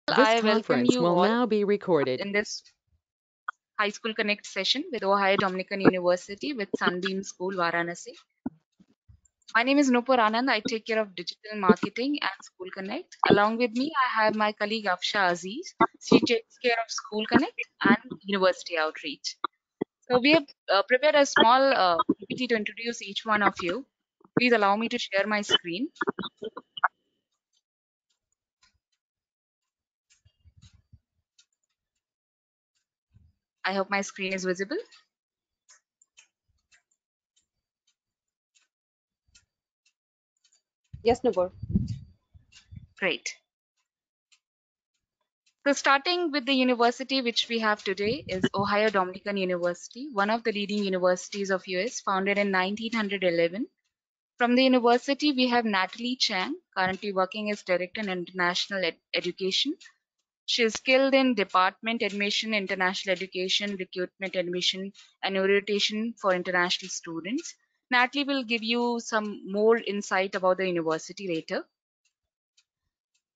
This I welcome conference you will all now be recorded. in this High School Connect session with Ohio Dominican University with Sunbeam School, Varanasi. My name is Nupur Anand. I take care of digital marketing and School Connect. Along with me, I have my colleague Afsha Aziz. She takes care of School Connect and University Outreach. So we have prepared a small PPT to introduce each one of you. Please allow me to share my screen. I hope my screen is visible. Yes, Nupur. Great. So starting with the university which we have today is Ohio Dominican University, one of the leading universities of US, founded in 1911. From the university, we have Natalie Chang, currently working as Director in International Education. She is skilled in department admission, international education, recruitment admission, and orientation for international students. Natalie will give you some more insight about the university later.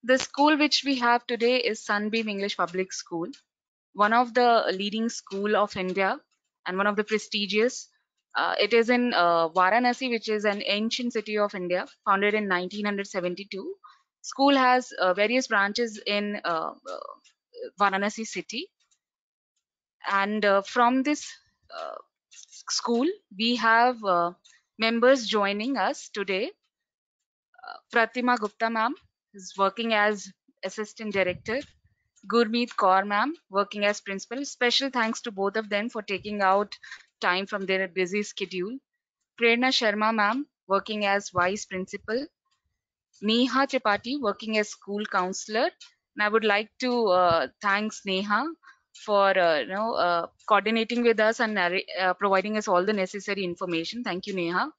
The school which we have today is Sunbeam English Public School, one of the leading school of India and one of the prestigious. It is in Varanasi, which is an ancient city of India, founded in 1972. School has various branches in Varanasi city, and from this uh, school, we have members joining us today. Pratima Gupta ma'am is working as assistant director. Gurmeet Kaur ma'am, working as principal. Special thanks to both of them for taking out time from their busy schedule. Prerna Sharma ma'am, working as vice principal. Neha Tripathi, working as school counselor. And I would like to thanks Neha for coordinating with us and providing us all the necessary information. Thank you, Neha.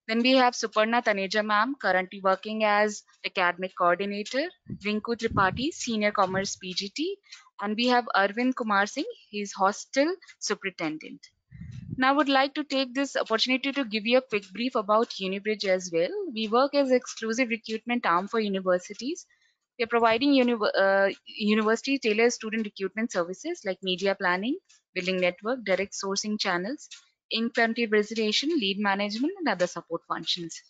Then we have Suparna Taneja ma'am, currently working as academic coordinator, Rinku Tripathi, senior commerce PGT, and we have Arvind Kumar Singh, he's hostel superintendent. Now I would like to take this opportunity to give you a quick brief about Unibrijj as well. We work as exclusive recruitment arm for universities. We are providing university tailored student recruitment services like media planning, building network, direct sourcing channels, in-country registration, lead management, and other support functions.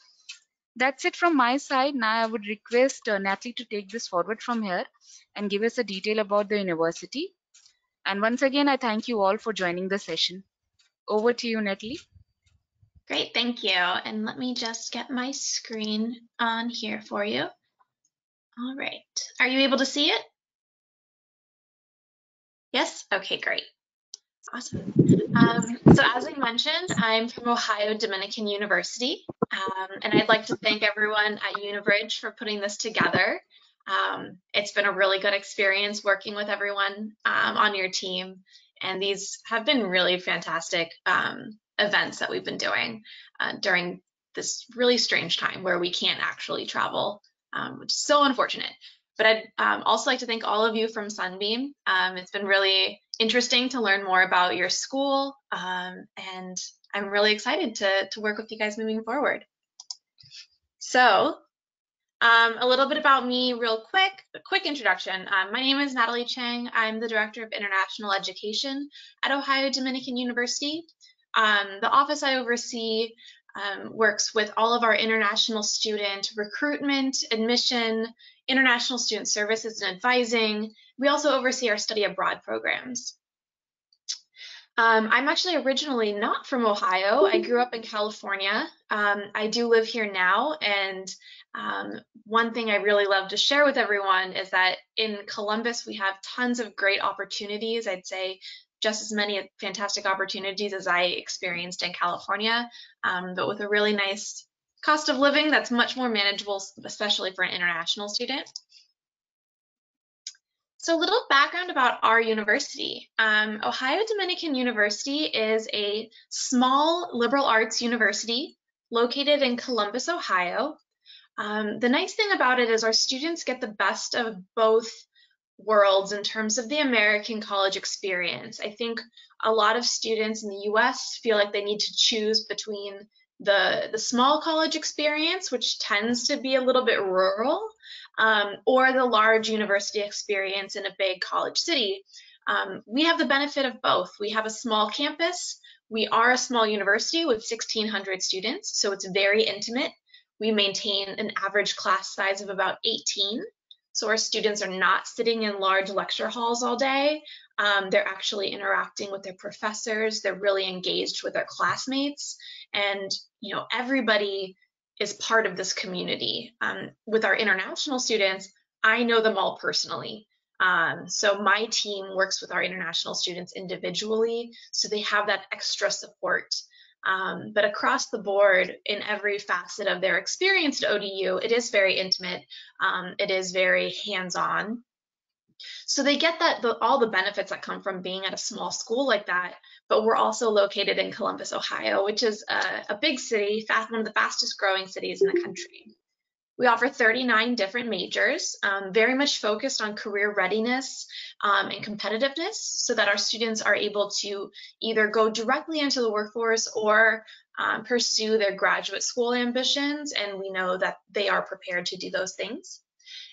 That's it from my side. Now I would request Natalie to take this forward from here and give us a detail about the university. And once again, I thank you all for joining the session. Over to you, Natalie. Great, thank you. And let me just get my screen on here for you. All right, are you able to see it? Yes? Okay, great. Awesome. So as I mentioned, I'm from Ohio Dominican University, and I'd like to thank everyone at Unibrijj for putting this together. It's been a really good experience working with everyone on your team, and these have been really fantastic events that we've been doing during this really strange time where we can't actually travel, which is so unfortunate. But I'd also like to thank all of you from Sunbeam. It's been really interesting to learn more about your school, and I'm really excited to work with you guys moving forward. So a little bit about me real quick, a quick introduction. My name is Natalie Chang. I'm the Director of International Education at Ohio Dominican University. The office I oversee works with all of our international student recruitment, admission, international student services and advising. We also oversee our study abroad programs. I'm actually originally not from Ohio. I grew up in California. I do live here now, and one thing I really love to share with everyone is that in Columbus, we have tons of great opportunities. I'd say just as many fantastic opportunities as I experienced in California, but with a really nice cost of living that's much more manageable, especially for an international student. So a little background about our university. Ohio Dominican University is a small liberal arts university located in Columbus, Ohio. The nice thing about it is our students get the best of both worlds in terms of the American college experience. I think a lot of students in the US feel like they need to choose between the small college experience, which tends to be a little bit rural, or the large university experience in a big college city. We have the benefit of both. We have a small campus. We are a small university with 1,600 students, so it's very intimate. We maintain an average class size of about 18. So our students are not sitting in large lecture halls all day. They're actually interacting with their professors. They're really engaged with their classmates. And, everybody is part of this community. With our international students, I know them all personally. So my team works with our international students individually, so they have that extra support. But across the board, in every facet of their experience at ODU, it is very intimate. It is very hands-on. So they get all the benefits that come from being at a small school like that, but we're also located in Columbus, Ohio, which is a big city, one of the fastest growing cities in the country. We offer 39 different majors, very much focused on career readiness and competitiveness, so that our students are able to either go directly into the workforce or pursue their graduate school ambitions, and we know that they are prepared to do those things.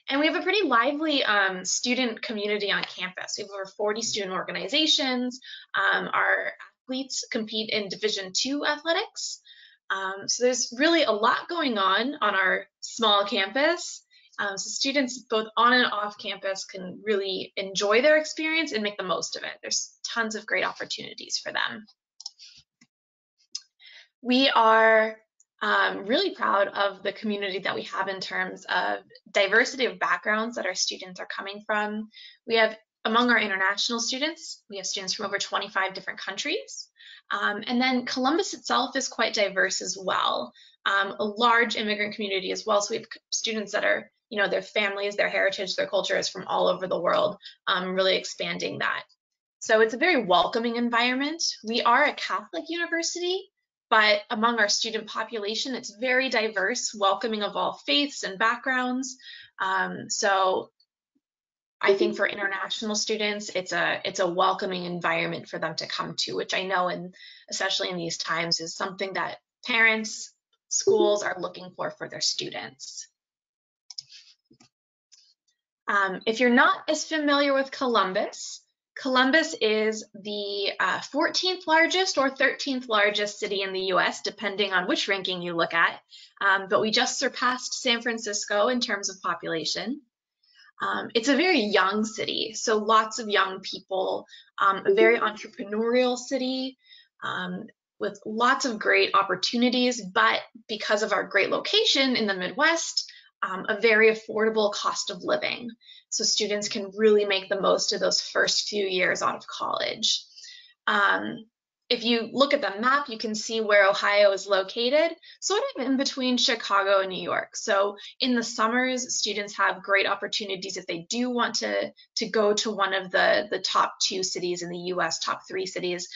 And we have a pretty lively student community on campus. We have over 40 student organizations. Our athletes compete in Division II athletics. So there's really a lot going on our small campus. So students both on and off campus can really enjoy their experience and make the most of it. There's tons of great opportunities for them. We are really proud of the community that we have in terms of diversity of backgrounds that our students are coming from. We have, among our international students, we have students from over 25 different countries. And then Columbus itself is quite diverse as well. A large immigrant community as well. So we have students that are, their families, their heritage, their culture is from all over the world, really expanding that. So it's a very welcoming environment. We are a Catholic university, but among our student population, it's very diverse, welcoming of all faiths and backgrounds. So I think for international students, it's a welcoming environment for them to come to, which I know, and especially in these times, is something that parents, schools are looking for their students. If you're not as familiar with Columbus, Columbus is the 14th largest or 13th largest city in the US, depending on which ranking you look at. But we just surpassed San Francisco in terms of population. It's a very young city, so lots of young people, a very entrepreneurial city with lots of great opportunities, but because of our great location in the Midwest, a very affordable cost of living. So students can really make the most of those first few years out of college. If you look at the map, you can see where Ohio is located, sort of in between Chicago and New York. So in the summers, students have great opportunities if they do want to go to one of the top 2 cities in the US, top 3 cities.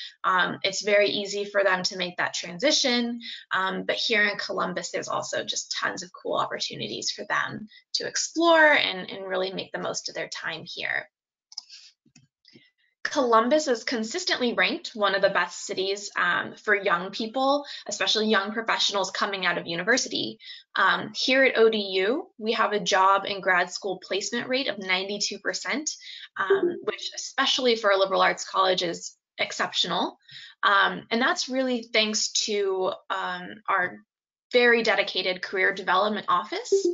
It's very easy for them to make that transition. But here in Columbus, there's also just tons of cool opportunities for them to explore and really make the most of their time here. Columbus is consistently ranked one of the best cities for young people, especially young professionals coming out of university. Here at ODU, we have a job and grad school placement rate of 92%, which especially for a liberal arts college is exceptional. And that's really thanks to our very dedicated career development office.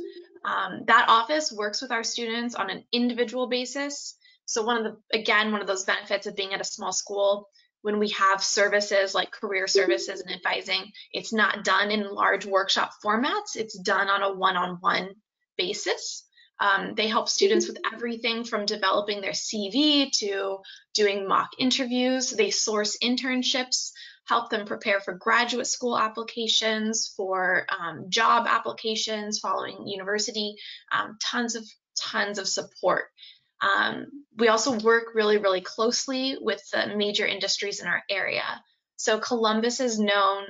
That office works with our students on an individual basis. So one of those benefits of being at a small school, when we have services like career services and advising, it's not done in large workshop formats. It's done on a one-on-one basis. They help students with everything from developing their CV to doing mock interviews. They source internships, help them prepare for graduate school applications, for job applications following university, tons of support. We also work really, really closely with the major industries in our area. So Columbus is known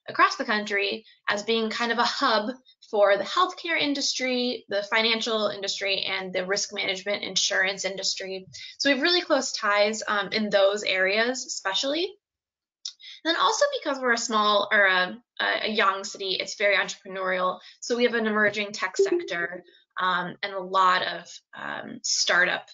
across the country as being kind of a hub for the healthcare industry, the financial industry, and the risk management insurance industry. So we have really close ties in those areas, especially. And then also because we're a small or a young city, it's very entrepreneurial. So we have an emerging tech sector. and a lot of startup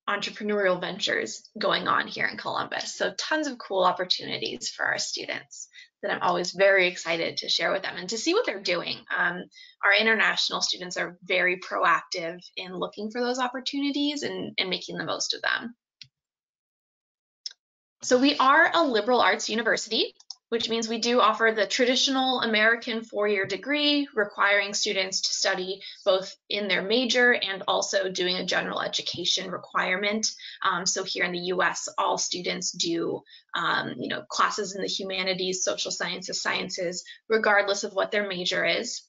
entrepreneurial ventures going on here in Columbus. So tons of cool opportunities for our students that I'm always very excited to share with them and to see what they're doing. Our international students are very proactive in looking for those opportunities and making the most of them. So we are a liberal arts university, which means we do offer the traditional American four-year degree, requiring students to study both in their major and also doing a general education requirement. So here in the US, all students do classes in the humanities, social sciences, regardless of what their major is.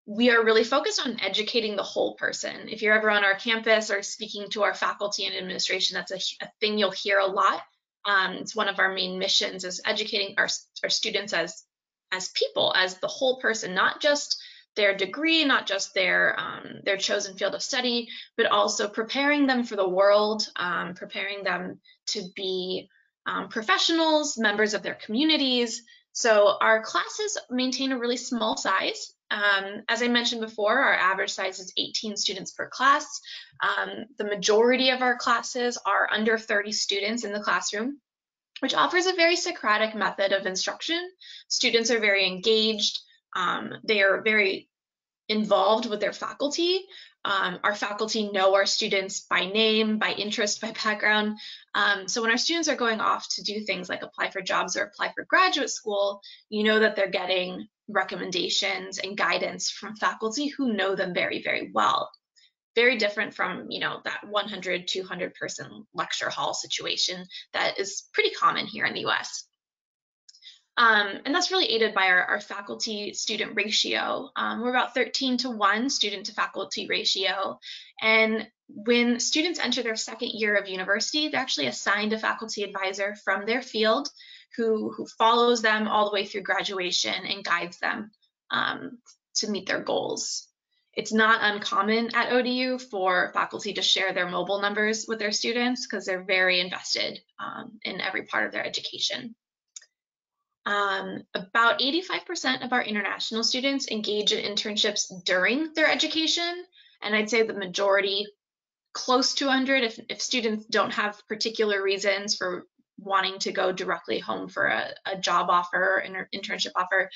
We are really focused on educating the whole person. If you're ever on our campus or speaking to our faculty and administration, that's a thing you'll hear a lot. It's one of our main missions, is educating our students as people, as the whole person, not just their degree, not just their chosen field of study, but also preparing them for the world, preparing them to be professionals, members of their communities. So our classes maintain a really small size. As I mentioned before, our average size is 18 students per class. The majority of our classes are under 30 students in the classroom, which offers a very Socratic method of instruction. Students are very engaged. They are very involved with their faculty. Our faculty know our students by name, by interest, by background. So when our students are going off to do things like apply for jobs or apply for graduate school, you know that they're getting recommendations and guidance from faculty who know them very, very well. Very different from, that 100, 200 person lecture hall situation that is pretty common here in the US. And that's really aided by our faculty-student ratio. We're about 13-to-1 student-to-faculty ratio. And when students enter their second year of university, they're actually assigned a faculty advisor from their field who follows them all the way through graduation and guides them to meet their goals. It's not uncommon at ODU for faculty to share their mobile numbers with their students because they're very invested in every part of their education. About 85% of our international students engage in internships during their education, and I'd say the majority, close to 100, if students don't have particular reasons for wanting to go directly home for a job offer, an internship offer,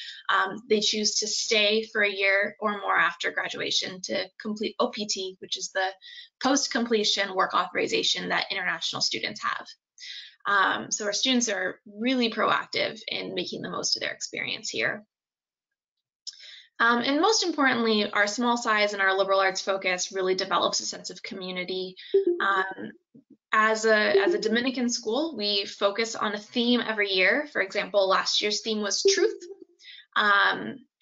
they choose to stay for a year or more after graduation to complete OPT, which is the post-completion work authorization that international students have. So our students are really proactive in making the most of their experience here. And most importantly, our small size and our liberal arts focus really develops a sense of community. As a Dominican school, we focus on a theme every year. For example, last year's theme was truth.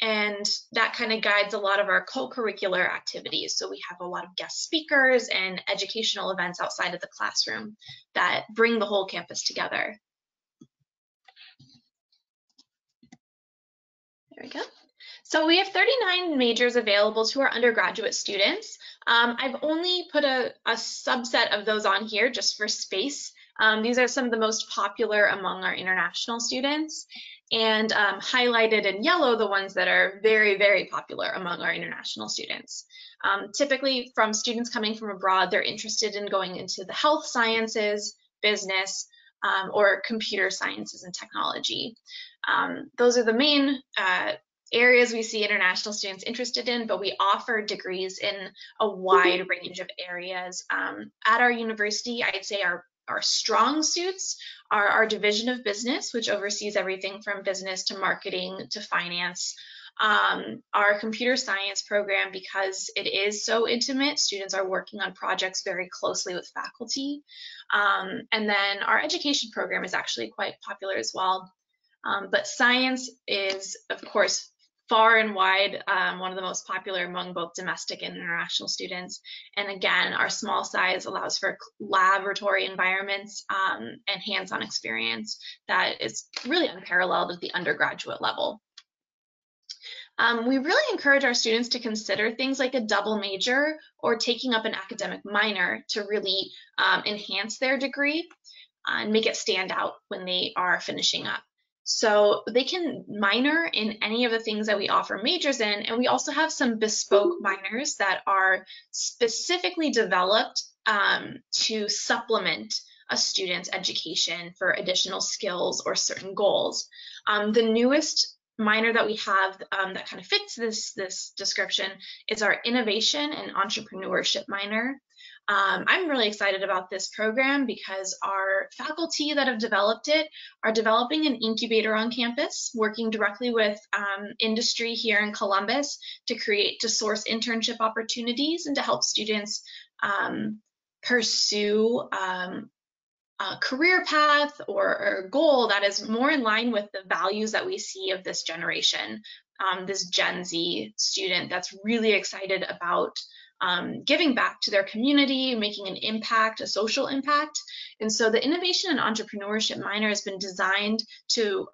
And that kind of guides a lot of our co-curricular activities. So we have a lot of guest speakers and educational events outside of the classroom that bring the whole campus together. There we go. So we have 39 majors available to our undergraduate students. I've only put a subset of those on here just for space. These are some of the most popular among our international students, and highlighted in yellow the ones that are very, very popular among our international students. Typically from students coming from abroad, they're interested in going into the health sciences, business, or computer sciences and technology. Those are the main areas we see international students interested in, but we offer degrees in a wide range of areas. At our university, I'd say our strong suits are our division of business, which oversees everything from business to marketing to finance. Our computer science program, because it is so intimate, students are working on projects very closely with faculty. And then our education program is actually quite popular as well. But science is, of course, far and wide one of the most popular among both domestic and international students. And again, our small size allows for laboratory environments and hands-on experience that is really unparalleled at the undergraduate level. We really encourage our students to consider things like a double major or taking up an academic minor to really enhance their degree and make it stand out when they are finishing up. So they can minor in any of the things that we offer majors in, and we also have some bespoke minors that are specifically developed to supplement a student's education for additional skills or certain goals. The newest minor that we have that kind of fits this description is our Innovation and Entrepreneurship minor. I'm really excited about this program because our faculty that have developed it are developing an incubator on campus, working directly with industry here in Columbus to source internship opportunities and to help students pursue a career path or goal that is more in line with the values that we see of this generation, this Gen Z student that's really excited about giving back to their community, making an impact, a social impact. And so the Innovation and Entrepreneurship minor has been designed to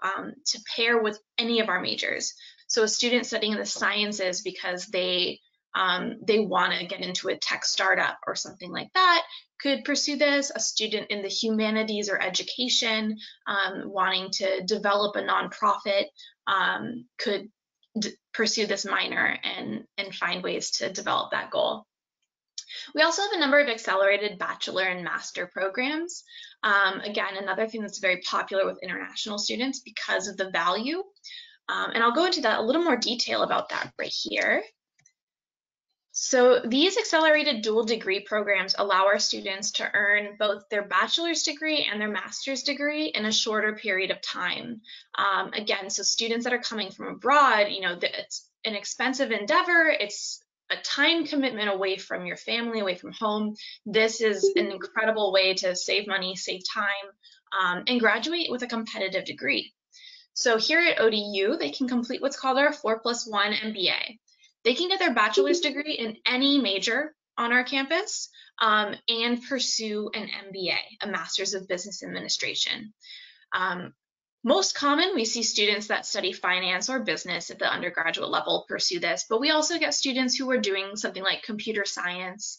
pair with any of our majors. So a student studying the sciences because they want to get into a tech startup or something like that could pursue this. A student in the humanities or education wanting to develop a nonprofit could pursue this minor and find ways to develop that goal. We also have a number of accelerated bachelor and master programs. Again, another thing that's very popular with international students because of the value. And I'll go into that a little more detail about that right here. So these accelerated dual degree programs allow our students to earn both their bachelor's degree and their master's degree in a shorter period of time. Again, so students that are coming from abroad, you know, it's an expensive endeavor. It's a time commitment away from your family, away from home. This is an incredible way to save money, save time, and graduate with a competitive degree. So here at ODU, they can complete what's called our 4+1 MBA. They can get their bachelor's degree in any major on our campus and pursue an MBA, a Master's of Business Administration. Most common, we see students that study finance or business at the undergraduate level pursue this, but we also get students who are doing something like computer science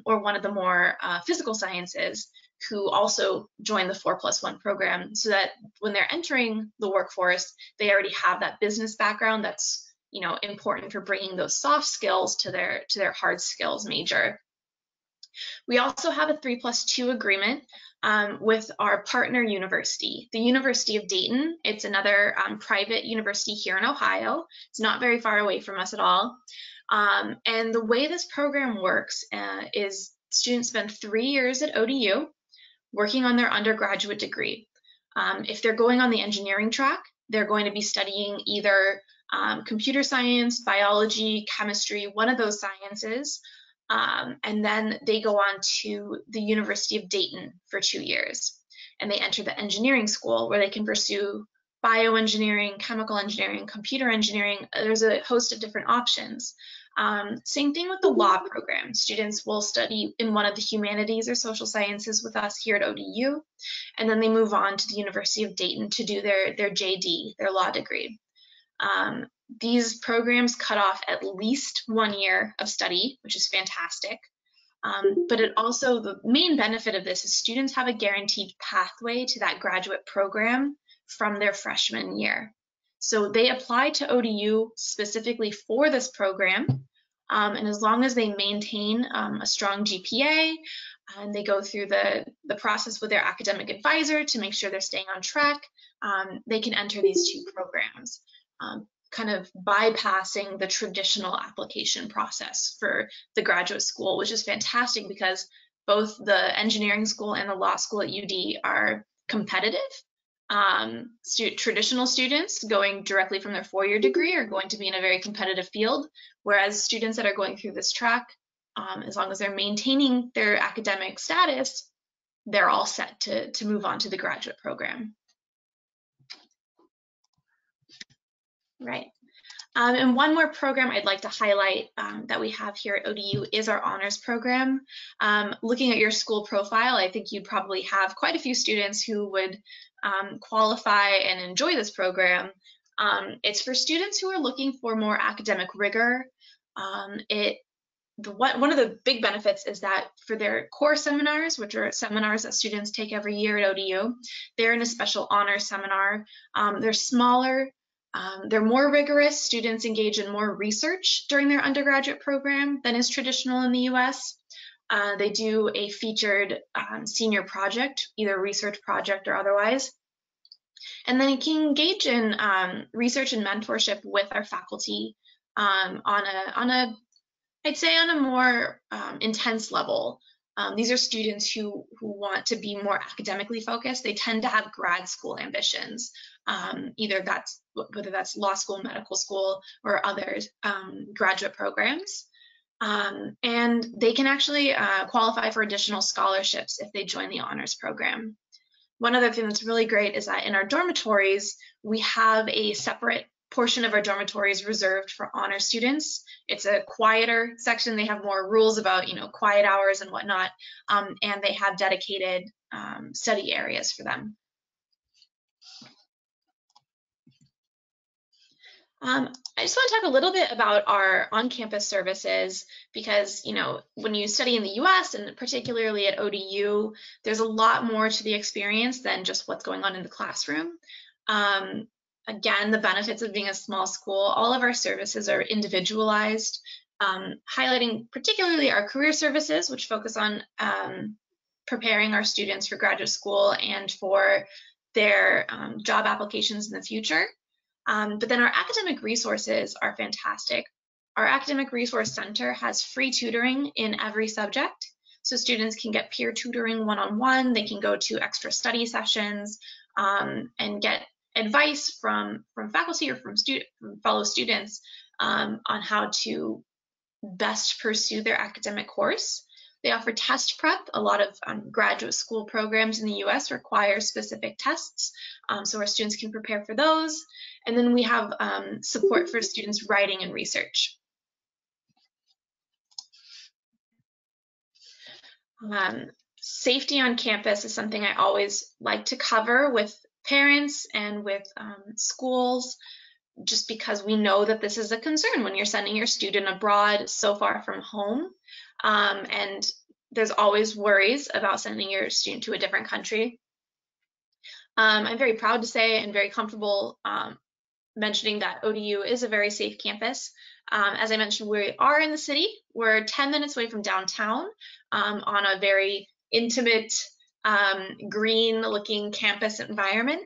or one of the more physical sciences who also join the 4+1 program so that when they're entering the workforce, they already have that business background that's important for bringing those soft skills to their hard skills major. We also have a 3+2 agreement with our partner university, the University of Dayton. It's another private university here in Ohio. It's not very far away from us at all. And the way this program works is students spend 3 years at ODU working on their undergraduate degree. If they're going on the engineering track, they're going to be studying either computer science, biology, chemistry, one of those sciences. And then they go on to the University of Dayton for 2 years. And they enter the engineering school where they can pursue bioengineering, chemical engineering, computer engineering. There's a host of different options. Same thing with the law program. Students will study in one of the humanities or social sciences with us here at ODU, and then they move on to the University of Dayton to do their JD, their law degree. These programs cut off at least 1 year of study, which is fantastic. But it also, the main benefit of this is students have a guaranteed pathway to that graduate program from their freshman year. So they apply to ODU specifically for this program, and as long as they maintain a strong GPA and they go through the process with their academic advisor to make sure they're staying on track, they can enter these 2 programs, kind of bypassing the traditional application process for the graduate school, which is fantastic because both the engineering school and the law school at UD are competitive. Traditional students going directly from their 4-year degree are going to be in a very competitive field, whereas students that are going through this track, as long as they're maintaining their academic status, they're all set to move on to the graduate program. Right. And one more program I'd like to highlight that we have here at ODU is our honors program. Looking at your school profile, I think you'd probably have quite a few students who would qualify and enjoy this program. It's for students who are looking for more academic rigor. It one of the big benefits is that for their core seminars, which are seminars that students take every year at ODU, they're in a special honor seminar. They're smaller, they're more rigorous. Students engage in more research during their undergraduate program than is traditional in the US. They do a featured senior project, either a research project or otherwise. And then you can engage in research and mentorship with our faculty on a I'd say on a more intense level. These are students who want to be more academically focused. They tend to have grad school ambitions, whether that's law school, medical school, or other graduate programs. And they can actually qualify for additional scholarships if they join the honors program. One other thing that's really great is that in our dormitories, we have a separate portion of our dormitories reserved for honor students. It's a quieter section. They have more rules about, quiet hours and whatnot, and they have dedicated study areas for them. I just want to talk a little bit about our on-campus services because, when you study in the US and particularly at ODU, there's a lot more to the experience than just what's going on in the classroom. Again, the benefits of being a small school, all of our services are individualized, highlighting particularly our career services, which focus on preparing our students for graduate school and for their job applications in the future. But then our academic resources are fantastic. Our Academic Resource Center has free tutoring in every subject. So students can get peer tutoring one-on-one, they can go to extra study sessions and get advice from faculty or from fellow students on how to best pursue their academic course. They offer test prep. A lot of graduate school programs in the US require specific tests, so our students can prepare for those. And then we have support for students writing and research. Safety on campus is something I always like to cover with parents and with schools, just because we know that this is a concern when you're sending your student abroad so far from home. And there's always worries about sending your student to a different country. I'm very proud to say and very comfortable mentioning that ODU is a very safe campus. As I mentioned, we are in the city. We're 10 minutes away from downtown on a very intimate, green-looking campus environment.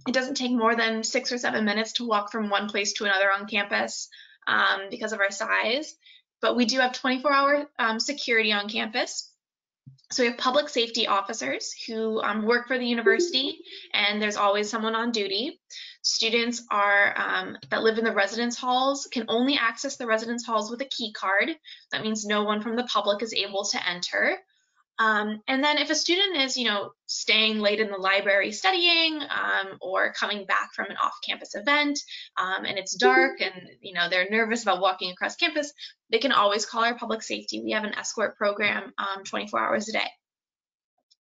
It doesn't take more than 6 or 7 minutes to walk from one place to another on campus because of our size. But we do have 24-hour security on campus. So we have public safety officers who work for the university, and there's always someone on duty. Students that live in the residence halls can only access the residence halls with a key card. That means no one from the public is able to enter. And then if a student is, staying late in the library studying or coming back from an off-campus event and it's dark and, they're nervous about walking across campus, they can always call our public safety. We have an escort program 24 hours a day.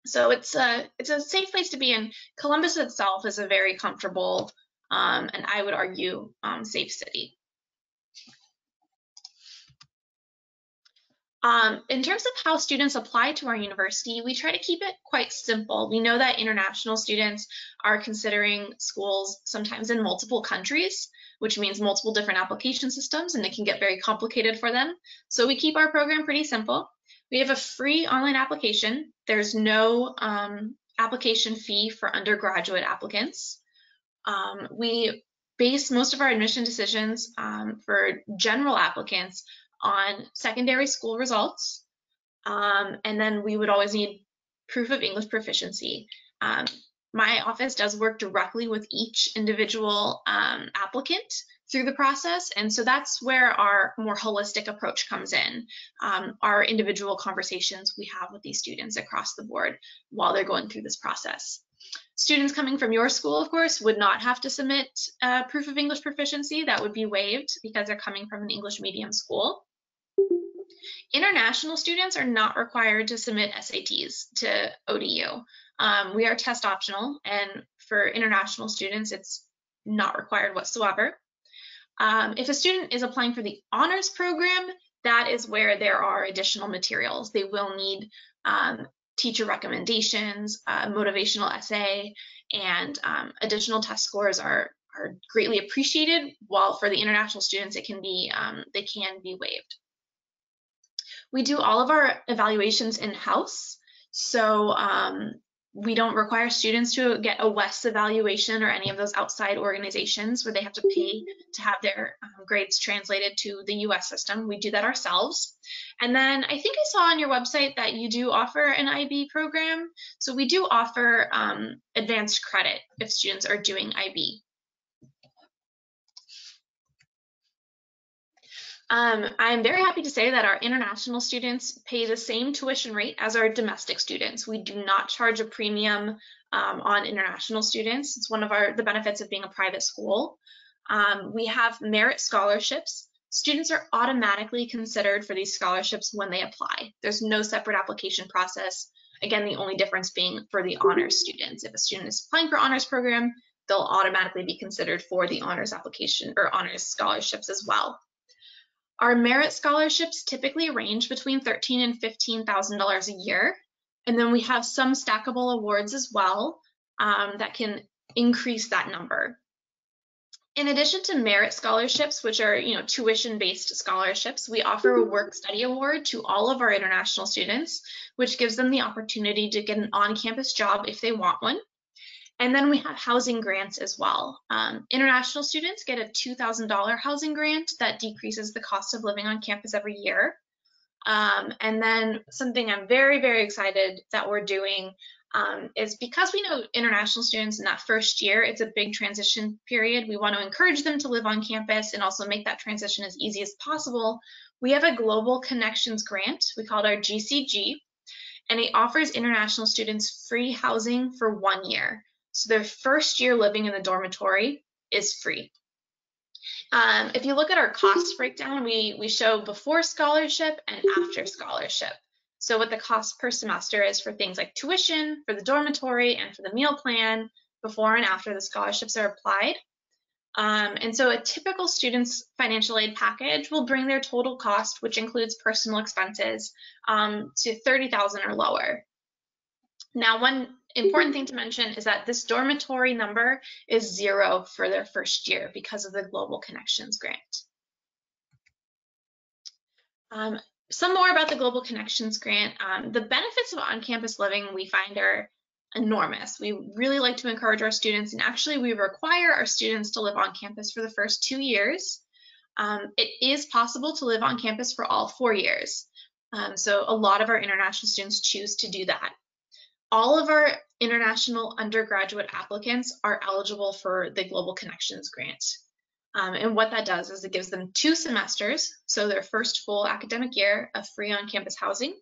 So it's a safe place to be in. Columbus itself is a very comfortable and I would argue safe city. In terms of how students apply to our university, we try to keep it quite simple. We know that international students are considering schools sometimes in multiple countries, which means multiple different application systems, and it can get very complicated for them. So we keep our program pretty simple. We have a free online application. There's no application fee for undergraduate applicants. We base most of our admission decisions for general applicants on secondary school results, and then we would always need proof of English proficiency. My office does work directly with each individual applicant through the process, and so that's where our more holistic approach comes in, our individual conversations we have with these students across the board while they're going through this process. Students coming from your school, of course, would not have to submit proof of English proficiency. That would be waived because they're coming from an English medium school. International students are not required to submit SATs to ODU. We are test optional, and for international students, it's not required whatsoever. If a student is applying for the honors program, that is where there are additional materials. They will need teacher recommendations, motivational essay, and additional test scores are greatly appreciated, while for the international students it can be they can be waived. We do all of our evaluations in-house, so we don't require students to get a WES evaluation or any of those outside organizations where they have to pay to have their grades translated to the US system. We do that ourselves. And then I think I saw on your website that you do offer an IB program. So we do offer advanced credit if students are doing IB. I'm very happy to say that our international students pay the same tuition rate as our domestic students. We do not charge a premium on international students. It's one of the benefits of being a private school. We have merit scholarships. Students are automatically considered for these scholarships when they apply. There's no separate application process. Again, the only difference being for the honors students. If a student is applying for honors program, they'll automatically be considered for the honors application or honors scholarships as well. Our merit scholarships typically range between $13,000 and $15,000 a year. And then we have some stackable awards as well that can increase that number. In addition to merit scholarships, which are tuition-based scholarships, we offer a work study award to all of our international students, which gives them the opportunity to get an on-campus job if they want one. And then we have housing grants as well. International students get a $2,000 housing grant that decreases the cost of living on campus every year. And then something I'm very, very excited that we're doing is because we know international students in that first year, it's a big transition period. We want to encourage them to live on campus and also make that transition as easy as possible. We have a Global Connections grant. We call it our GCG, and it offers international students free housing for 1 year. So their first year living in the dormitory is free. If you look at our cost breakdown, we show before scholarship and after scholarship. So what the cost per semester is for things like tuition, for the dormitory, and for the meal plan, before and after the scholarships are applied. And so a typical student's financial aid package will bring their total cost, which includes personal expenses, to $30,000 or lower. Now, one important thing to mention is that this dormitory number is 0 for their first year because of the Global Connections grant. Some more about the Global Connections grant. The benefits of on-campus living we find are enormous. We really like to encourage our students, and actually we require our students to live on campus for the first 2 years. It is possible to live on campus for all 4 years. So a lot of our international students choose to do that. All of our international undergraduate applicants are eligible for the Global Connections grant. And what that does is it gives them 2 semesters, so their first full academic year of free on-campus housing.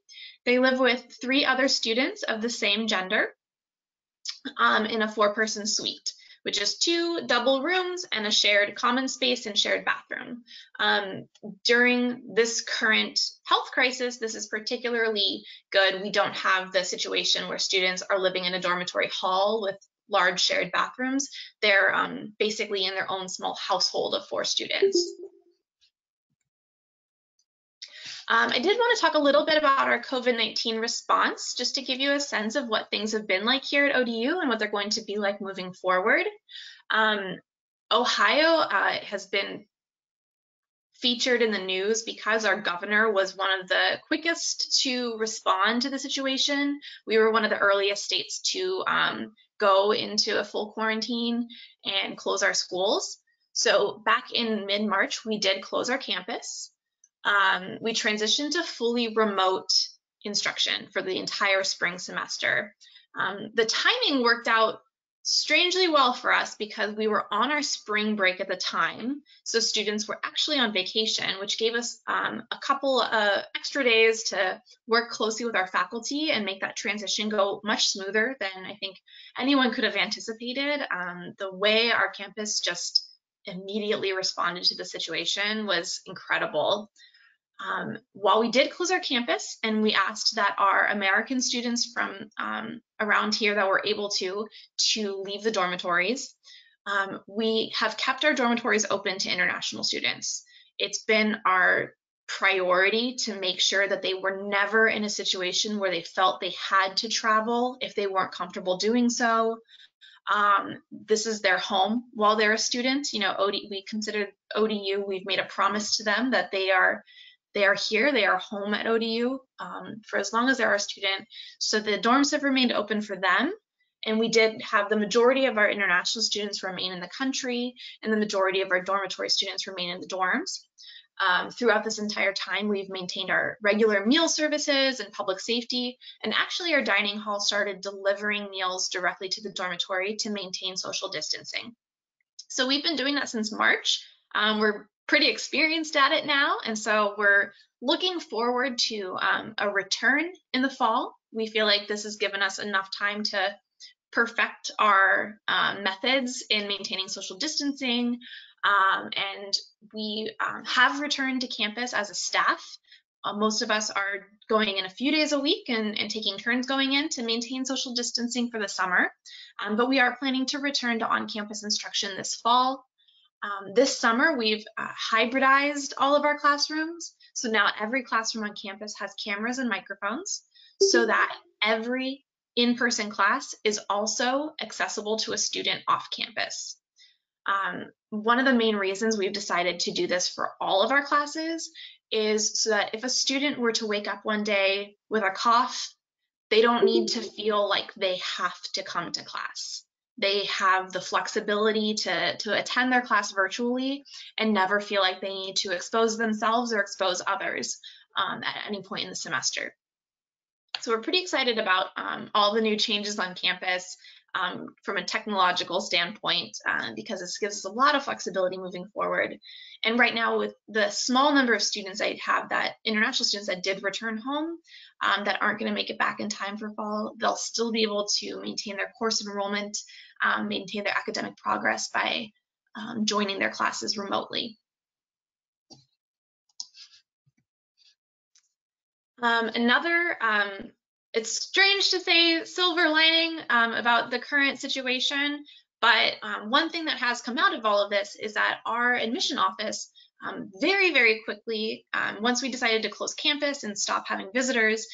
They live with 3 other students of the same gender in a 4-person suite, which is 2 double rooms and a shared common space and shared bathroom. During this current health crisis, this is particularly good. We don't have the situation where students are living in a dormitory hall with large shared bathrooms. They're basically in their own small household of 4 students. I did want to talk a little bit about our COVID-19 response, just to give you a sense of what things have been like here at ODU and what they're going to be like moving forward. Ohio has been featured in the news because our governor was one of the quickest to respond to the situation. We were one of the earliest states to go into a full quarantine and close our schools. So back in mid-March, we did close our campus. We transitioned to fully remote instruction for the entire spring semester. The timing worked out strangely well for us because we were on our spring break at the time. So students were actually on vacation, which gave us a couple extra days to work closely with our faculty and make that transition go much smoother than I think anyone could have anticipated. The way our campus just immediately responded to the situation was incredible. While we did close our campus and we asked that our American students from around here that were able to leave the dormitories, we have kept our dormitories open to international students. It's been our priority to make sure that they were never in a situation where they felt they had to travel if they weren't comfortable doing so. This is their home while they're a student. You know, we consider ODU, we've made a promise to them that they are here, they are home at ODU for as long as they're a student. So the dorms have remained open for them. And we did have the majority of our international students remain in the country, and the majority of our dormitory students remain in the dorms. Throughout this entire time, we've maintained our regular meal services and public safety, and actually our dining hall started delivering meals directly to the dormitory to maintain social distancing. So we've been doing that since March. We're pretty experienced at it now, and so we're looking forward to a return in the fall. We feel like this has given us enough time to perfect our methods in maintaining social distancing, and we have returned to campus as a staff. Most of us are going in a few days a week and taking turns going in to maintain social distancing for the summer, but we are planning to return to on-campus instruction this fall. This summer, we've hybridized all of our classrooms, so now every classroom on campus has cameras and microphones so that every in-person class is also accessible to a student off campus. One of the main reasons we've decided to do this for all of our classes is so that if a student were to wake up one day with a cough, they don't need to feel like they have to come to class. They have the flexibility to attend their class virtually and never feel like they need to expose themselves or expose others at any point in the semester. So we're pretty excited about all the new changes on campus from a technological standpoint, because this gives us a lot of flexibility moving forward. And right now, with the small number of students I have, that international students that did return home, that aren't going to make it back in time for fall, they'll still be able to maintain their course enrollment, maintain their academic progress by joining their classes remotely. It's strange to say silver lining about the current situation, but one thing that has come out of all of this is that our admission office very, very quickly, once we decided to close campus and stop having visitors,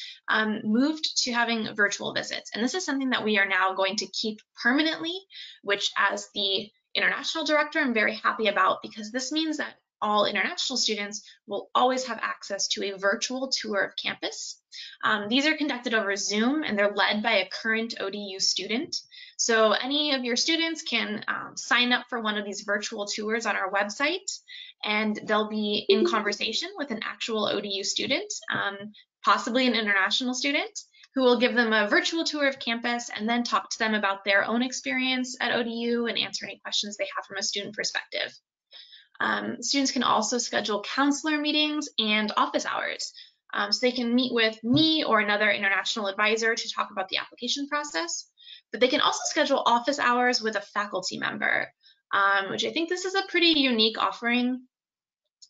moved to having virtual visits. And this is something that we are now going to keep permanently, which as the international director, I'm very happy about, because this means that all international students will always have access to a virtual tour of campus. These are conducted over Zoom, and they're led by a current ODU student. So any of your students can sign up for one of these virtual tours on our website, and they'll be in conversation with an actual ODU student, possibly an international student, who will give them a virtual tour of campus and then talk to them about their own experience at ODU and answer any questions they have from a student perspective. Students can also schedule counselor meetings and office hours. So they can meet with me or another international advisor to talk about the application process, but they can also schedule office hours with a faculty member, which I think this is a pretty unique offering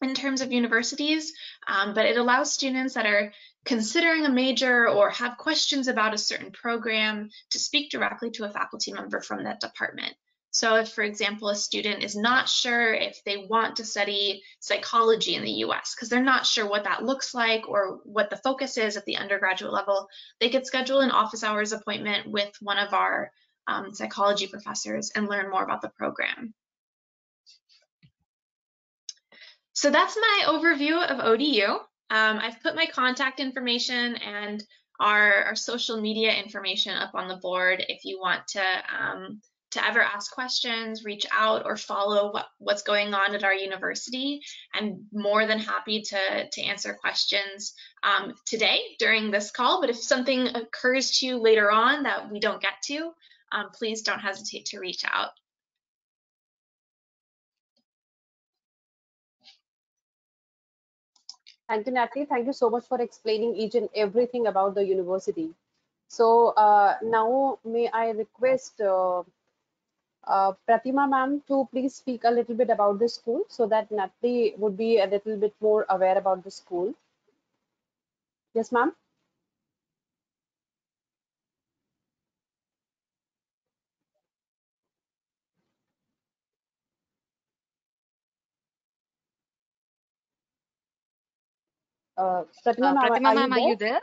in terms of universities, but it allows students that are considering a major or have questions about a certain program to speak directly to a faculty member from that department. So if, for example, a student is not sure if they want to study psychology in the US because they're not sure what that looks like or what the focus is at the undergraduate level, they could schedule an office hours appointment with one of our psychology professors and learn more about the program. So that's my overview of ODU. I've put my contact information and our social media information up on the board if you want to ever ask questions, reach out, or follow what's going on at our university. I'm more than happy to answer questions today during this call, but if something occurs to you later on that we don't get to, please don't hesitate to reach out. Thank you, Natalie. Thank you so much for explaining each and everything about the university. So now may I request Pratima ma'am to please speak a little bit about the school so that Natalie would be a little bit more aware about the school. Yes, ma'am. Pratima ma'am, Pratima are you ma'am, are there? you there?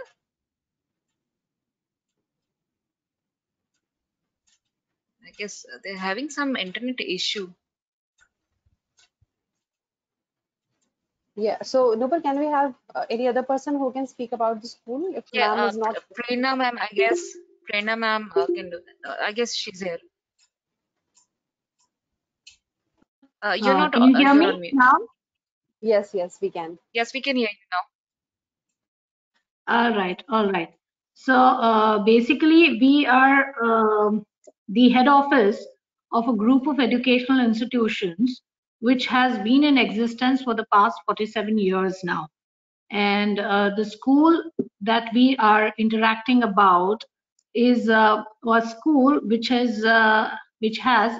I guess they're having some internet issue. Yeah. So, Nupur, can we have any other person who can speak about the school if Yeah, ma'am is not? Prerna ma'am, I guess Prerna ma'am can do that. I guess she's here. You're not. Can you hear You're me on mute. now? Yes, yes, we can. Yes, we can hear you now. All right, all right. So basically, we are the head office of a group of educational institutions which has been in existence for the past 47 years now. And the school that we are interacting about is a school which has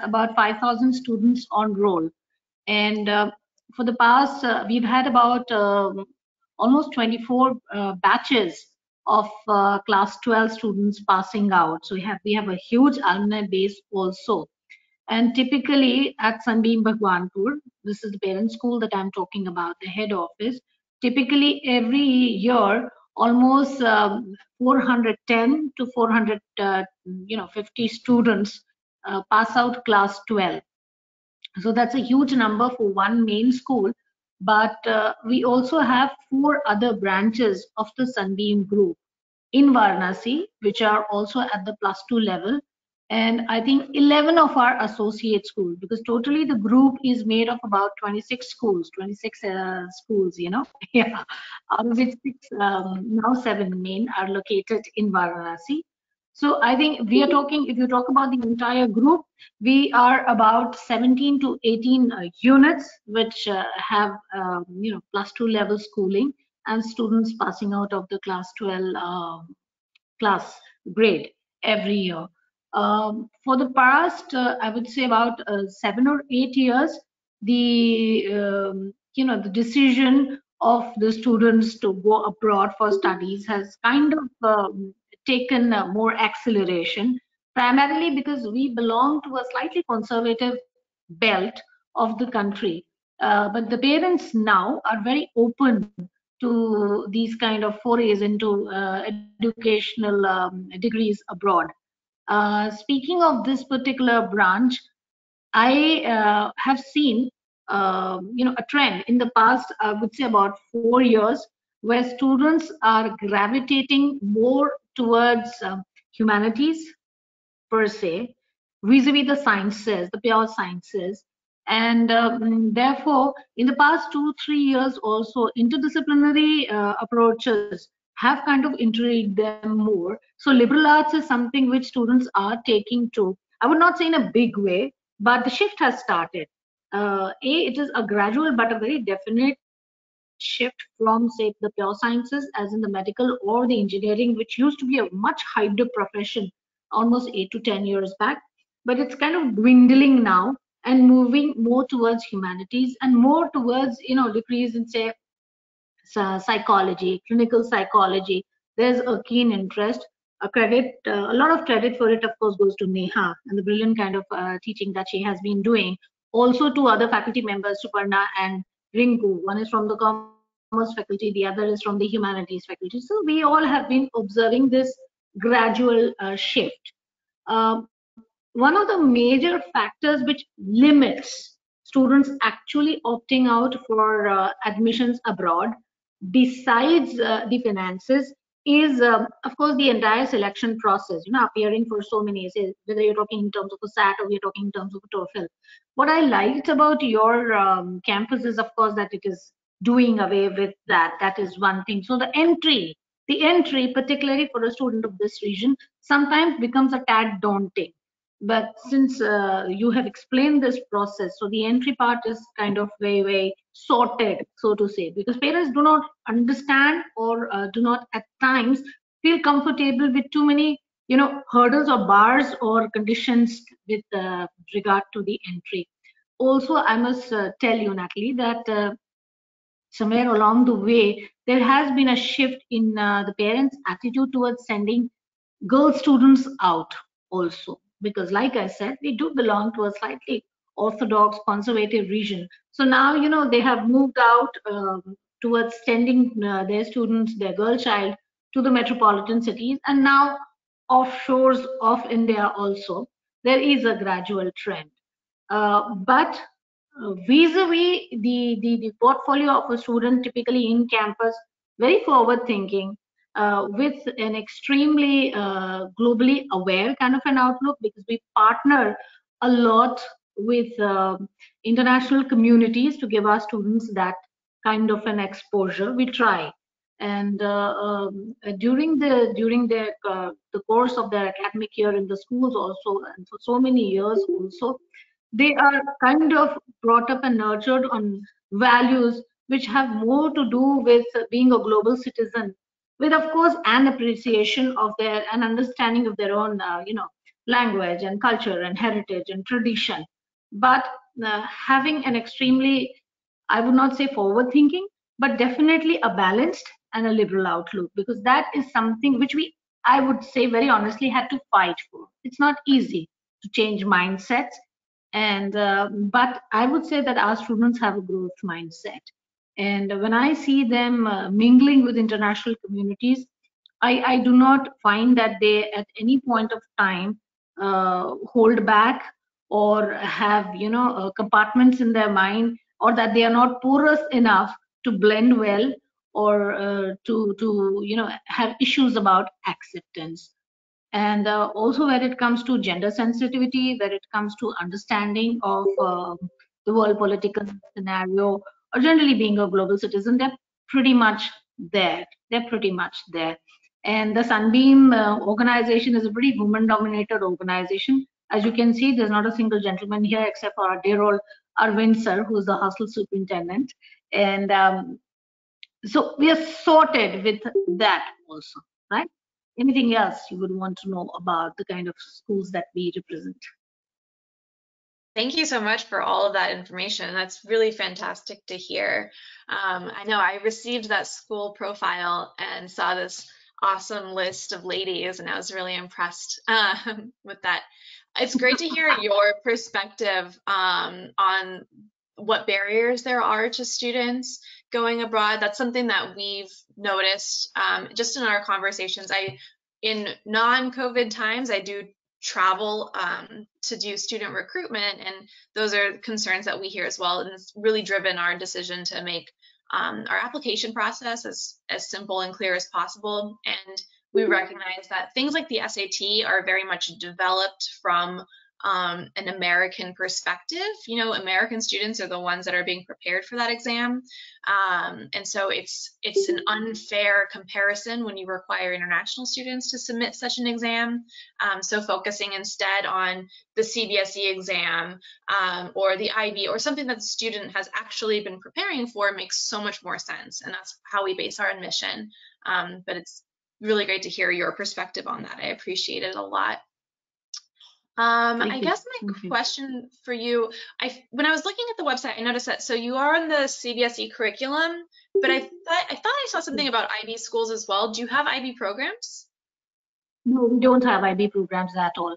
about 5,000 students on roll. And for the past, we've had about almost 24 batches of class 12 students passing out. So we have a huge alumni base also. And typically at Sunbeam Bhagwanpur, this is the parent school that I'm talking about, the head office. Typically every year, almost 410 to 450 students pass out class 12. So that's a huge number for one main school. But we also have 4 other branches of the Sunbeam group in Varanasi, which are also at the +2 level. And I think 11 of our associate schools, because totally the group is made of about 26 schools, 26 schools, yeah, out of which 6, now 7 main are located in Varanasi. So I think we are talking, if you talk about the entire group, we are about 17 to 18 units which have +2 level schooling and students passing out of the class 12 class grade every year. For the past, I would say about 7 or 8 years, the decision of the students to go abroad for studies has kind of taken more acceleration, primarily because we belong to a slightly conservative belt of the country. But the parents now are very open to these kind of forays into educational degrees abroad. Speaking of this particular branch, I have seen a trend in the past, I would say about 4 years, where students are gravitating more towards humanities per se, vis-a-vis the sciences, the pure sciences. And therefore, in the past 2-3 years also, interdisciplinary approaches have kind of intrigued them more. So liberal arts is something which students are taking to, I would not say in a big way, but the shift has started. It is a gradual but a very definite shift from, say, the pure sciences, as in the medical or the engineering, which used to be a much hyped up profession almost 8 to 10 years back. But it's kind of dwindling now and moving more towards humanities and more towards, degrees in, say, psychology, clinical psychology. There's a keen interest. A lot of credit for it, of course, goes to Neha and the brilliant kind of teaching that she has been doing. Also to other faculty members, Suparna and Rinku. One is from the commerce faculty, the other is from the humanities faculty. So we all have been observing this gradual shift. One of the major factors which limits students actually opting out for admissions abroad, besides the finances, is of course the entire selection process. Appearing for so many essays, whether you're talking in terms of a SAT or you're talking in terms of a TOEFL. What I liked about your campus is, of course, that it is doing away with that. That is one thing. So the entry, particularly for a student of this region, sometimes becomes a tad daunting. But since you have explained this process, so the entry part is kind of very, very sorted, so to say, because parents do not understand or do not at times feel comfortable with too many, hurdles or bars or conditions with regard to the entry. Also, I must tell you, Natalie, that somewhere along the way, there has been a shift in the parents' attitude towards sending girl students out also, because like I said, we do belong to a slightly orthodox conservative region. So now, they have moved out towards sending their students, their girl child, to the metropolitan cities, and now offshores of India also. There is a gradual trend. But vis-a-vis the portfolio of a student typically in campus, very forward thinking, with an extremely globally aware kind of an outlook, because we partner a lot with international communities to give our students that kind of an exposure. We try, and during the course of their academic year in the schools also, and for so many years also, they are kind of brought up and nurtured on values which have more to do with being a global citizen, with of course an appreciation of their, an understanding of their own language and culture and heritage and tradition, but having an extremely, I would not say forward thinking, but definitely a balanced and a liberal outlook, because that is something which we, I would say very honestly, had to fight for. It's not easy to change mindsets, and but I would say that our students have a growth mindset, and when I see them mingling with international communities, I do not find that they at any point of time hold back or have compartments in their mind, or that they are not porous enough to blend well, or to have issues about acceptance. And also when it comes to gender sensitivity, when it comes to understanding of the world political scenario, or generally being a global citizen, they're pretty much there. They're pretty much there. And the Sunbeam organization is a pretty woman-dominated organization. As you can see, there's not a single gentleman here except for our dear old Arvind sir, who's the hostel superintendent. And so we are sorted with that also, right? Anything else you would want to know about the kind of schools that we represent? Thank you so much for all of that information. That's really fantastic to hear. I know I received that school profile and saw this awesome list of ladies, and I was really impressed with that. It's great to hear your perspective on what barriers there are to students going abroad. That's something that we've noticed just in our conversations. In non-COVID times, I do travel to do student recruitment, and those are concerns that we hear as well, and it's really driven our decision to make our application process as simple and clear as possible. And we recognize that things like the SAT are very much developed from an American perspective. American students are the ones that are being prepared for that exam, and so it's an unfair comparison when you require international students to submit such an exam. So focusing instead on the CBSE exam or the IB, or something that the student has actually been preparing for, makes so much more sense, and that's how we base our admission. But it's really great to hear your perspective on that. I appreciate it a lot. I guess my question for you, when I was looking at the website, I noticed that, so you are on the CBSE curriculum, but I thought I saw something about IB schools as well. Do you have IB programs? No, we don't have IB programs at all.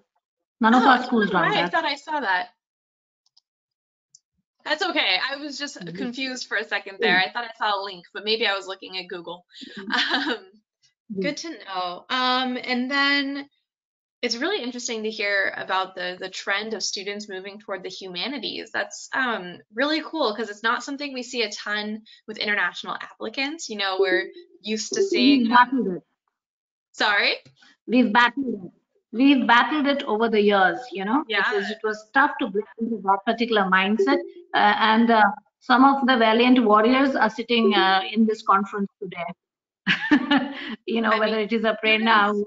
None of our schools run that. I thought I saw that. That's okay. I was just confused for a second there. I thought I saw a link, but maybe I was looking at Google. Good to know. And then it's really interesting to hear about the trend of students moving toward the humanities. That's really cool, because it's not something we see a ton with international applicants. We're used to seeing. We've battled it. Sorry? We've battled it. We've battled it over the years, Yeah. because it was tough to break into that particular mindset. And some of the valiant warriors are sitting in this conference today. Whether it is a Prerna,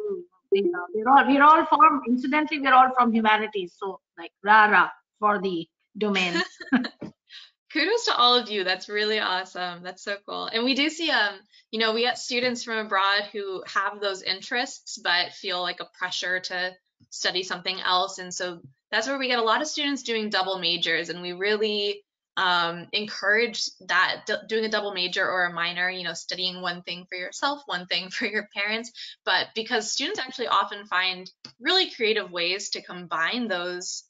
we're all from, incidentally, we're all from humanities. So like rah for the domain. Kudos to all of you. That's really awesome. That's so cool. And we do see, we get students from abroad who have those interests, but feel like a pressure to study something else. And so that's where we get a lot of students doing double majors. And we really encourage that, doing a double major or a minor, studying one thing for yourself, one thing for your parents. But because students actually often find really creative ways to combine those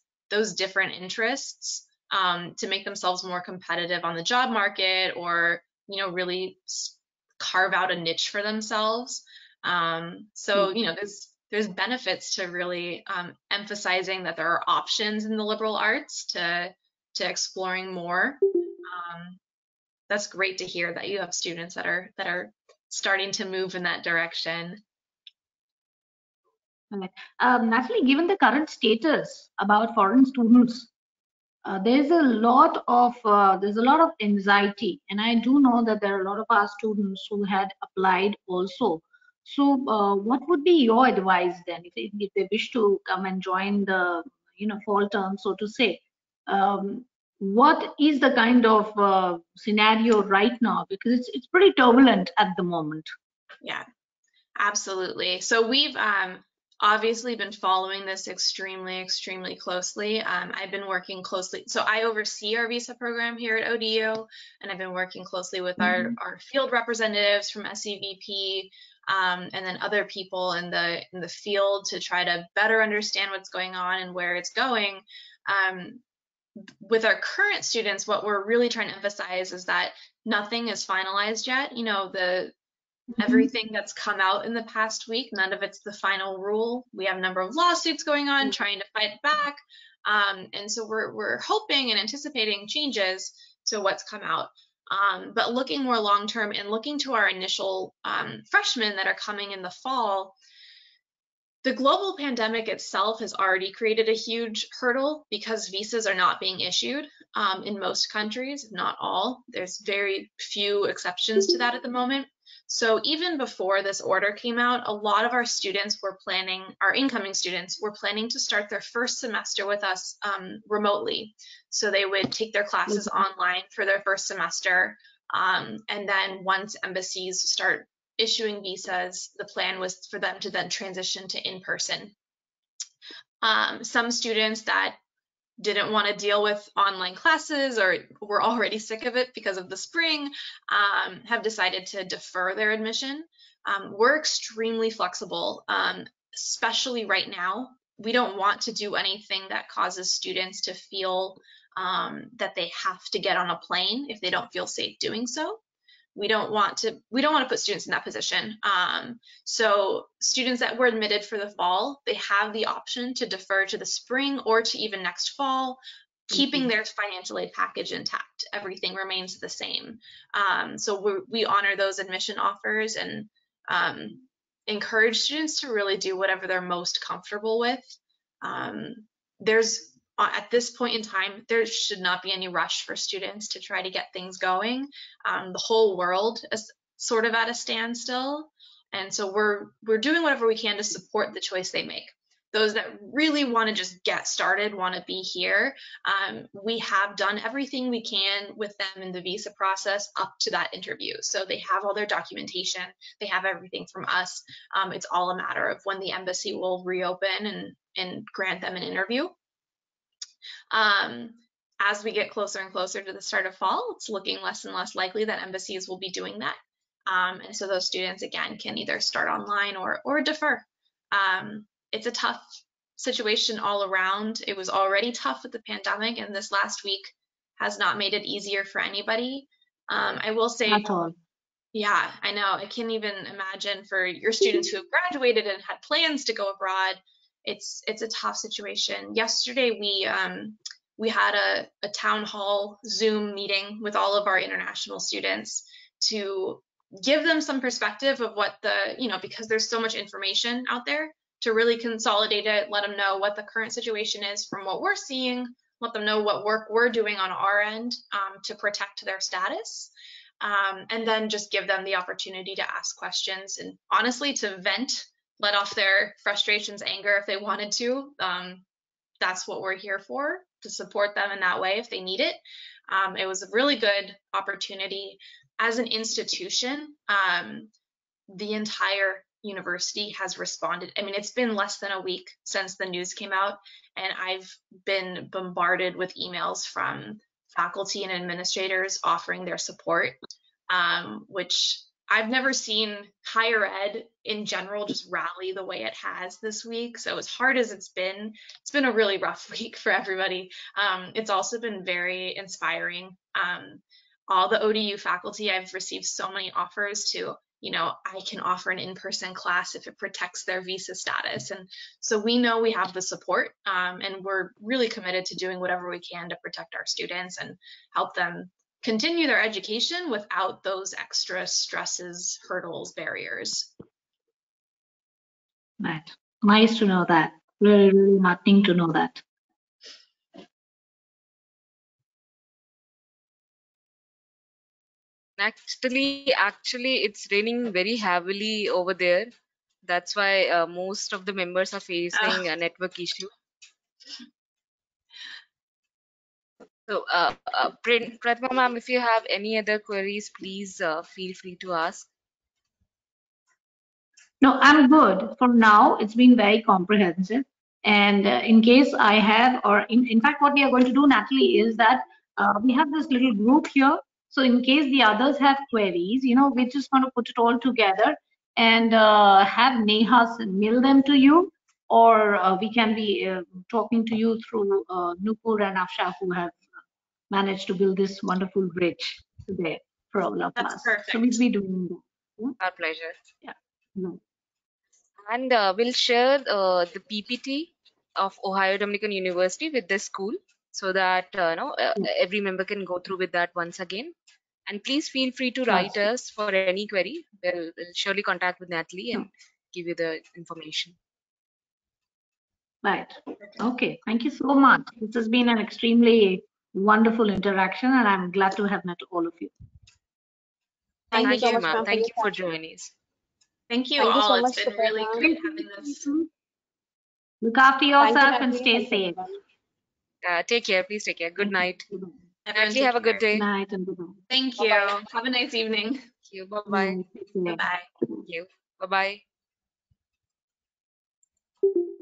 different interests to make themselves more competitive on the job market, or really carve out a niche for themselves. So, there's benefits to really emphasizing that there are options in the liberal arts to exploring more. That's great to hear that you have students that are starting to move in that direction. Right. Natalie, given the current status about foreign students, there's a lot of anxiety, and I do know that there are a lot of our students who had applied also. So, what would be your advice then, if they wish to come and join the fall term, so to say? What is the kind of scenario right now? Because it's pretty turbulent at the moment. Yeah, absolutely. So we've obviously been following this extremely closely. I've been working closely. So I oversee our visa program here at ODU, and I've been working closely with our field representatives from SEVP, and then other people in the field to try to better understand what's going on and where it's going. With our current students, what we're really trying to emphasize is that nothing is finalized yet. Everything that's come out in the past week, none of it's the final rule. We have a number of lawsuits going on trying to fight back. And so we're hoping and anticipating changes to what's come out. But looking more long-term and looking to our initial freshmen that are coming in the fall, the global pandemic itself has already created a huge hurdle because visas are not being issued in most countries, if not all. There's very few exceptions to that at the moment. So even before this order came out, a lot of our students were planning, our incoming students were planning to start their first semester with us remotely. So they would take their classes online for their first semester. And then once embassies start issuing visas, the plan was for them to then transition to in-person. Some students that didn't want to deal with online classes or were already sick of it because of the spring have decided to defer their admission. We're extremely flexible, especially right now. We don't want to do anything that causes students to feel that they have to get on a plane if they don't feel safe doing so. We don't want to put students in that position. So students that were admitted for the fall, they have the option to defer to the spring or to even next fall, keeping their financial aid package intact. Everything remains the same. So we honor those admission offers and encourage students to really do whatever they're most comfortable with. At this point in time, there should not be any rush for students to try to get things going. The whole world is sort of at a standstill. And so we're doing whatever we can to support the choice they make. Those that really want to just get started, want to be here, we have done everything we can with them in the visa process up to that interview. So they have all their documentation, they have everything from us. It's all a matter of when the embassy will reopen and grant them an interview. As we get closer and closer to the start of fall, it's looking less and less likely that embassies will be doing that. And so those students, again, can either start online or defer. It's a tough situation all around. It was already tough with the pandemic, and this last week has not made it easier for anybody. I will say, at all. Yeah, I know. I can't even imagine for your students who have graduated and had plans to go abroad. It's a tough situation. Yesterday, we had a town hall Zoom meeting with all of our international students to give them some perspective of what because there's so much information out there, to really consolidate it, let them know what the current situation is from what we're seeing, let them know what work we're doing on our end to protect their status, and then just give them the opportunity to ask questions and honestly to vent, let off their frustrations, anger if they wanted to. That's what we're here for, to support them in that way if they need it. It was a really good opportunity. As an institution, the entire university has responded. I mean, it's been less than a week since the news came out, and I've been bombarded with emails from faculty and administrators offering their support, which I've never seen higher ed in general just rally the way it has this week. So as hard as it's been a really rough week for everybody. It's also been very inspiring. all the ODU faculty. I've received so many offers to, you know, I can offer an in-person class if it protects their visa status. And so we know we have the support, and we're really committed to doing whatever we can to protect our students and help them continue their education without those extra stresses, hurdles, barriers. Right. Nice to know that. Really, really heartening to know that. Actually, it's raining very heavily over there. That's why most of the members are facing a network issue. So, Pratima ma'am, if you have any other queries, please feel free to ask. No, I'm good. For now, it's been very comprehensive. And in case I have, or in fact, what we are going to do, Natalie, is that we have this little group here. So in case the others have queries, you know, we're just going to put it all together and have Neha mail them to you, or we can be talking to you through Nupur and Afsha, who have managed to build this wonderful bridge today for all of That's us. perfect. So we'll be doing that. Yeah? Our pleasure. Yeah. No. And we'll share the PPT of Ohio Dominican University with the school so that Yeah. every member can go through with that once again. And please feel free to Sure. write us for any query. We'll surely contact with Natalie Sure. and give you the information. Right. Okay. Thank you so much. This has been an extremely wonderful interaction, and I'm glad to have met all of you. Thank you so much, ma'am. ma'am, Thank you for for your time. joining us. Thank you Thank you all. so It's much, been really Suparna. great having this. Look after Thank you, yourself and Natalie. stay Thank you, safe. everyone. Take care. Please take care. Good night. Goodbye. Everyone Natalie, take have a good care. day. Good night and goodbye. Thank you. Bye-bye. Have a nice evening. Thank you. Bye Good bye. night. Take care. Bye-bye. Thank you. Bye bye.